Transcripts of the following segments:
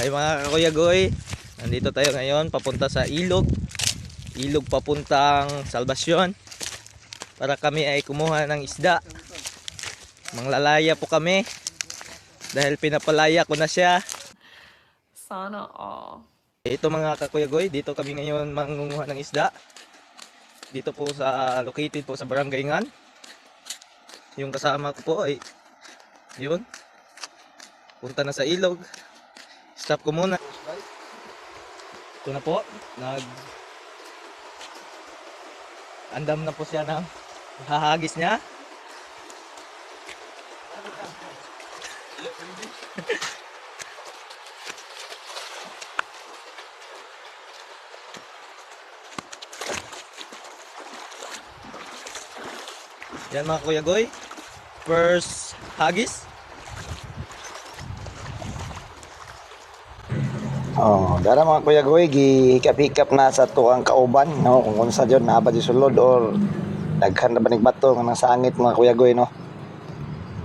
Ay mga Kuya Goy, nandito tayo ngayon papunta sa ilog. Ilog papuntang Salvasyon para kami ay kumuha ng isda. Manglalaya po kami dahil pinapalaya ko na siya. Sana all. Ito mga Kuya Goy, dito kami ngayon mangunguha ng isda. Dito po sa located po sa Barangay Ngan. Yung kasama ko po ay yun. Punta na sa ilog. Stop ko muna. Ito na po, andam na po siya ng hahagis niya. Yan mga Kuya Goy, first hagis. Oh, dara mga Kuya Goy, gihikap-hikap na sa tuang kauban, no? Kung unsa jud na ba di sulod or daghan na banig bato nga sangit mga Kuya Goy, no?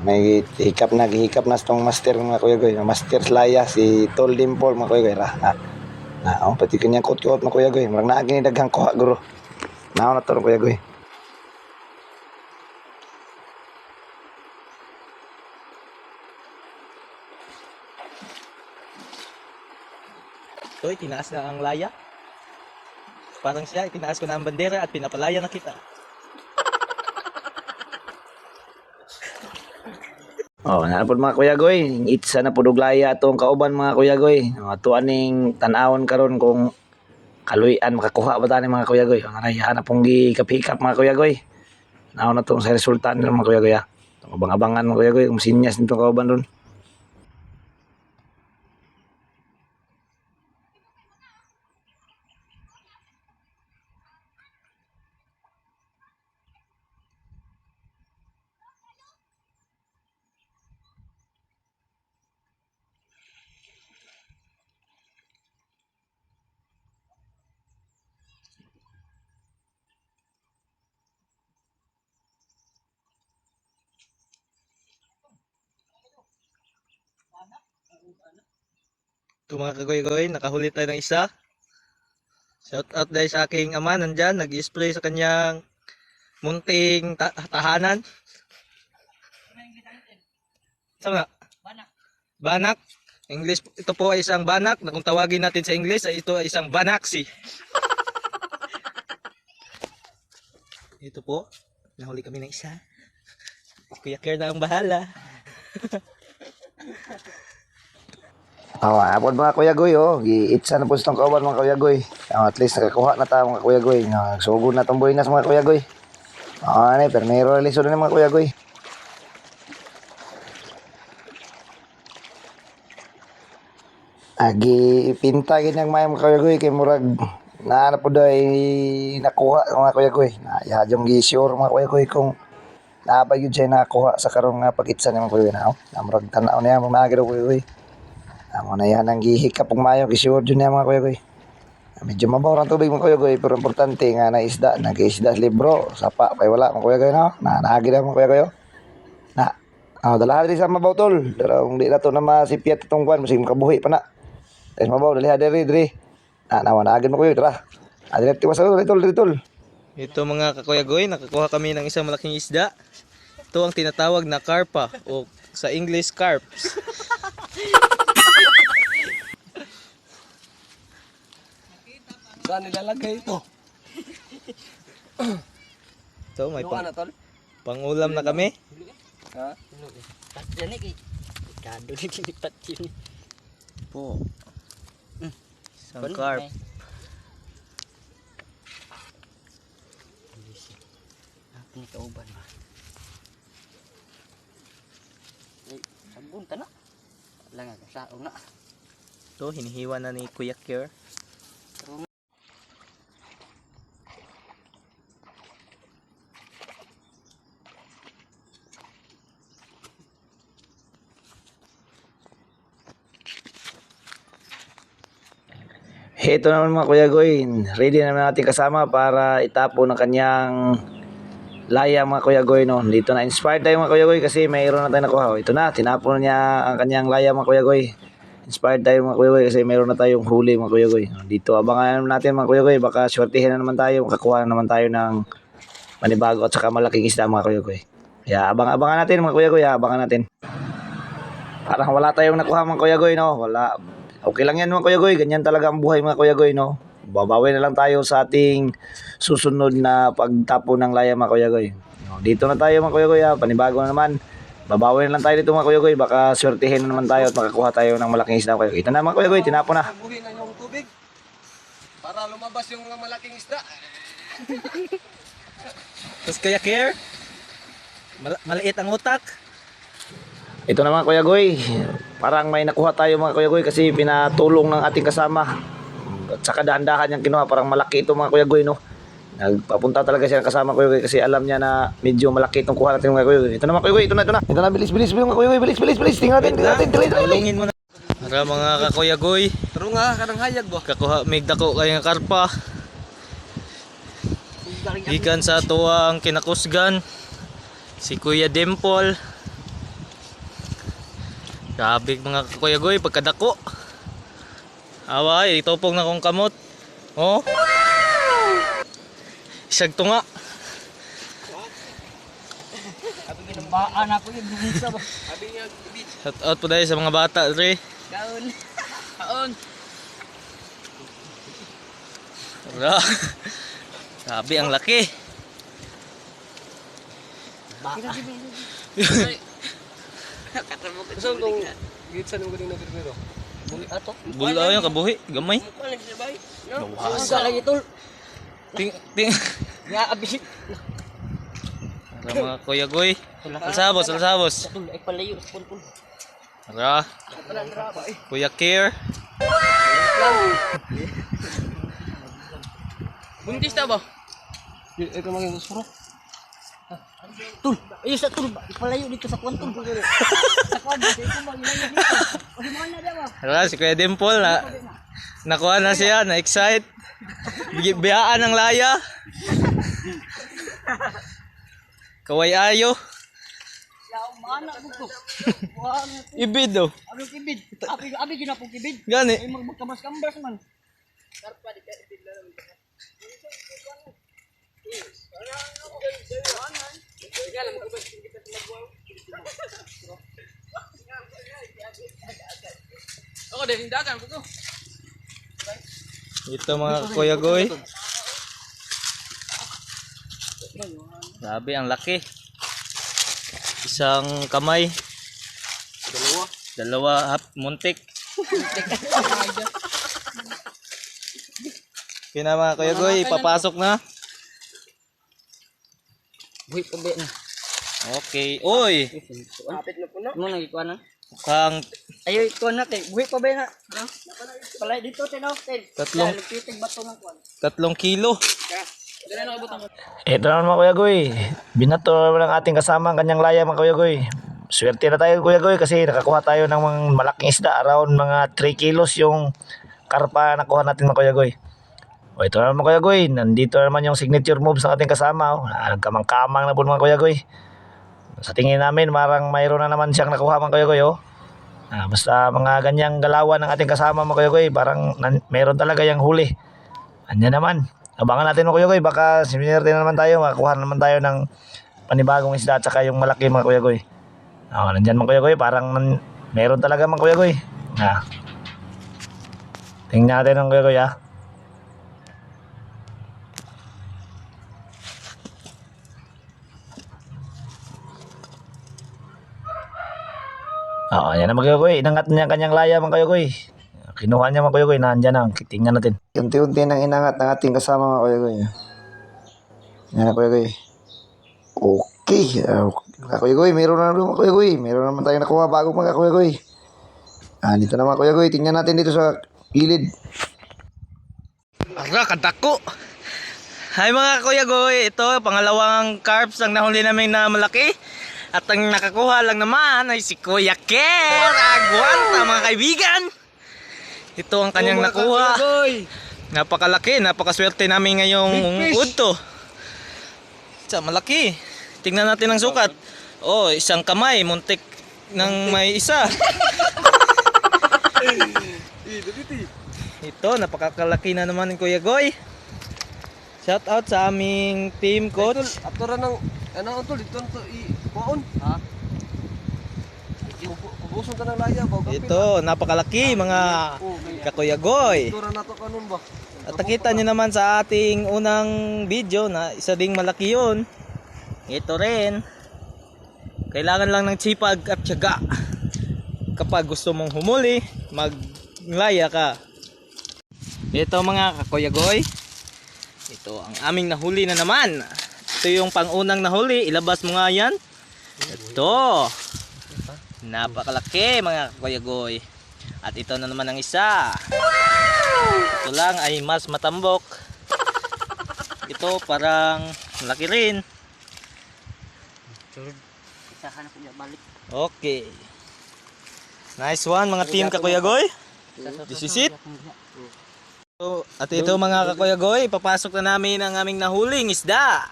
May gihikap na sa tong master mga Kuya Goy, master Slaya si Tol Dimple mga Kuya Goy ra. Pati kanyang kot-kot mga Kuya Goy, murag naa gini daghang kuha guro. Naon na to Kuya Goy. Ito, itinaas na ang laya. Parang siya, itinaas ko na ang bandera at pinapalaya na kita. Oh, napod mga Kuya Goy, itsa na pud og laya atong kauban mga Kuya Goy. Tuan ning tan-awon karon kung kaluy-an makakuha ba tani mga Kuya Goy. Ang arayahan na pong gikap-hikap mga Kuya Goy. Naon na tong sa resulta nila mga Kuya Goy. Abang-abangan mga Kuya Goy kung sinyas nitong kauban ron. Ito mga kagoy-goy, nakahuli tayo ng isa. Shout out dahil sa aking ama, nandyan, nag-spray sa kanyang munting tahanan. Saan nga? Banak. Banak. English, ito po ay isang banak. Na kung tawagin natin sa English, ay ito ay isang banaksi. Ito po, nahuli kami ng isa. Kuya Kier na ang bahala. Apod mga Kuya Goy, giitsa na po sa tong kauban mga Kuya Goy. At least nakakuha na tayo mga Kuya Goy. Nagsugod na tong buhinas mga Kuya Goy. Pernero lisod na mga Kuya Goy. Gipinta ganyang may mga Kuya Goy kay murag na po daw nakuha mga Kuya Goy. Yadjong gi-sure mga Kuya Goy kung naabay yun siya nakakuha sa karong pag-itsa niya mga Kuya Goy. Namurag tanaw niya mga mga Kuya Goy. Amo na yan ang gihikap og mayo gisuod jud niya mga Kuya Goy. Medyo mabaw ang tubig mga Kuya Goy pero importante nga na isda, nag-isda libro, sapa kay wala mga Kuya Goy no. Naagi na mga Kuya Goy. Dalahan rin sa mabaw tol. Pero kung di na to na masipyat itong kwan, masig makabuhi pa na. Dahil mabaw, dali diri. Naagin mo Kuya Goy, tara. Diretso masalo, diri tol. Ito mga kakuya-goy, nakakuha kami ng isang malaking isda. Ito ang tinatawag na karpa o sa English carps. Saan nilalagay ito? Ito may pangulam na kami. Ha? Yan eh. Kado na kinipat yun. Po. Isang carp. Ni kauban ba? Sabon ta na. Lang nga sa una. Ito hinihiwa na ni Kuya Kier. Ito naman mga Kuya Goy, ready naman natin kasama para itapo ng kanyang laya mga Kuya Goy. No? Dito na inspired tayo mga Kuya Goy kasi mayroon na tayo nakuha. Ito na, tinapon niya ang kanyang laya mga Kuya Goy. Inspired tayo mga Kuya Goy kasi meron na tayong huli mga Kuya Goy. Dito abangan natin mga Kuya Goy, baka swertihin na naman tayo, makakuha na naman tayo ng panibago at saka malaking isda mga Kuya Goy. Kaya abangan natin mga Kuya Goy, abangan natin. Parang wala tayong nakuha mga Kuya Goy, no? Wala. Okay lang yan mga Kuya Goy, ganyan talaga ang buhay mga Kuya Goy, no? Babawi na lang tayo sa ating susunod na pagtapo ng laya mga Kuya Goy. No, dito na tayo mga Kuya Goy, panibago na naman. Babawi na lang tayo dito mga Kuya Goy, baka swertihin na naman tayo at makakuha tayo ng malaking isda mga Kuya Goy. Ito na mga Kuya Goy, tinapo na. Buhin na yung tubig para lumabas yung mga malaking isda. Tapos Kuya Care, maliit ang utak. Ito na mga Kuya Goy, parang may nakuha tayo mga Kuya Goy kasi pinatulong ng ating kasama. At saka dahan-dahan yung kinuha, parang malaki ito mga Kuya Goy, no? Nagpapunta talaga siya kasama Kuya Goy kasi alam niya na medyo malaki itong kuha natin mga Kuya Goy. Ito na mga Kuya Goy, ito na. Ito na, bilis mga Kuya Goy, bilis. Tingnan natin. Tulungin mo na. Para mga kakuya Goy, Pero nga, kanang hayag ba? kakuha may dako kay nga karpa. Gikan sa tuwang kinakusgan si Kuya Dimple. Grabe mga kakuya Goy, pagkadako. Away, itopong na kong kamot. Oh. Isag tunga. Baan ako yung bungsa ba? Shout out po dahil sa mga bata, Dre. Kaon. Tara. Grabe ang laki. Saan kung gitsan yung galing na pirmero? Buli ato. Bulaw yung kabuhi, gamay. Usa lagi tol. Ting. Nga abis. Tara mga kuya Goy. Alsabos. Tol ay palayo sa pulpul. Tara. Kuya Care. Buntis ta ba? Ito maging usuro. Tol, ayos sa tol. Palayo dito sa kwan tol. Sa kwan ba? Ito mo ilayo dito. Kasi mga na daw. Tara, si Kuya Dimple na nakuha na siya, na-excite. Biyaan ng laya. Kaway ayo. Yaw mana buto. Ibid daw. Abi kibid. Abi ginapong kibid. Gani. Ay magkamas-kambas man. Ako din, hindagan ko. Ito mga kuya Goy. Grabe ang laki. Isang kamay. Dalawa muntik. Kina mga kuya Goy, papasok na. Buhi pa ba na? Okay. Oy, Kapit na po na. Mo nang ikuan na. mukhang Ayo ikuan na kay. Buhi pa ba na? Palay dito tinaw ten. Tatlong- Lupiting bato ng kuan. 3 kilo. Dala na ibutang. Ito naman mga Kuya Goy, binato naman ng ating kasama ang kanyang laya mga Kuya Goy. Swerte na tayo Kuya Goy kasi nakakuha tayo ng mga malaking isda, around mga 3 kilos yung karpa na nakuha natin mga Kuya Goy. O ito naman mga Kuya Goy, nandito naman yung signature moves ng ating kasama. Nagkamang-kamang na po mga Kuya Goy. Sa tingin namin marang mayroon na naman siyang nakuha mga Kuya Goy. Basta mga ganyang galawan ng ating kasama mga Kuya Goy, parang meron talaga yung huli. Anya naman. Abangan natin mga Kuya Goy, baka siminerte na naman tayo, makakuha na naman tayo ng panibagong isda at saka yung malaki mga Kuya Goy. Nandyan mga Kuya Goy, parang meron talaga mga Kuya Goy. Tingnan natin ang Kuya Goy Ayan na mga Kuya Goy, inangat niya ang kanyang laya mga Kuya Goy. Kinuha niya mga Kuya Goy, nandyan na, tingnan natin. Unti-unti nang inangat ng ating kasama mga Kuya Goy. Yan na Kuya Goy. Okay. Mga Kuya Goy, meron na naman mga Kuya Goy. Meron naman tayong nakuha bago mga Kuya Goy. Dito na mga Kuya Goy, tingnan natin dito sa gilid. Ara, kadako. Hi mga kuya Goy, ito pangalawang carps ang nahuli namin na malaki. At ang nakakuha lang naman ay si Kuya Ker Aguanta mga kaibigan. Ito ang kanyang nakuha. Napakalaki, napakaswerte namin ngayong udto. Malaki. Tingnan natin ang sukat. Oh, isang kamay, muntik ng may isa. Ito, napakakalaki na naman ng Kuya Goy. Shout out sa aming team coach. Ato ra ng ano tol dito to i-kuon. Ha? Kubuson ta ng laya ba? Ito, napakalaki mga kakuya Goy. Ito ra nato kanon ba? At nakita nyo naman sa ating unang video na isa ding malaki yun. Ito rin. Kailangan lang ng sipag at tiyaga. Kapag gusto mong humuli, maglaya ka. Ito mga kakuya Goy. Ito ang aming nahuli na naman. Ito yung pangunang nahuli. Ilabas mo nga yan. Ito. Napakalaki mga kakuya Goy. At ito na naman ang isa. Ito lang ay mas matambok. Ito parang malaki rin. Isa ka na kuya balik. Okay. Nice one mga team kakuya Goy. This is it. So, at ito mga kakuya Goy, ipapasok na namin ang aming nahuling isda.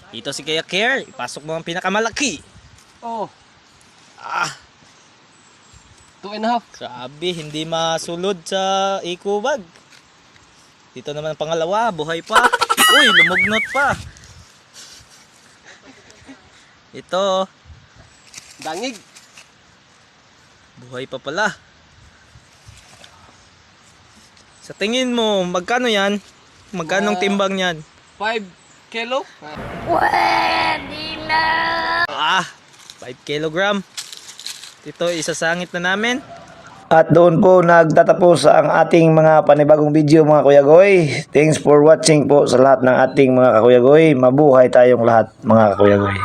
Ito si Kuya Care, ipasok mo ang pinakamalaki. Oh, Ah, 2.5. grabe, hindi masulod sa eco bag. Dito naman ang pangalawa, buhay pa. Uy, lumugnot pa. Ito, Dangig. buhay pa pala. Sa tingin mo, magkano yan? Magkanong timbang yan? 5 kilo. Ah, 5 kilogram. Ito, isasangit na namin. At doon po nagtatapos ang ating mga panibagong video mga Kuya Goy. Thanks for watching po sa lahat ng ating mga Kuya Goy. Mabuhay tayong lahat mga Kuya Goy.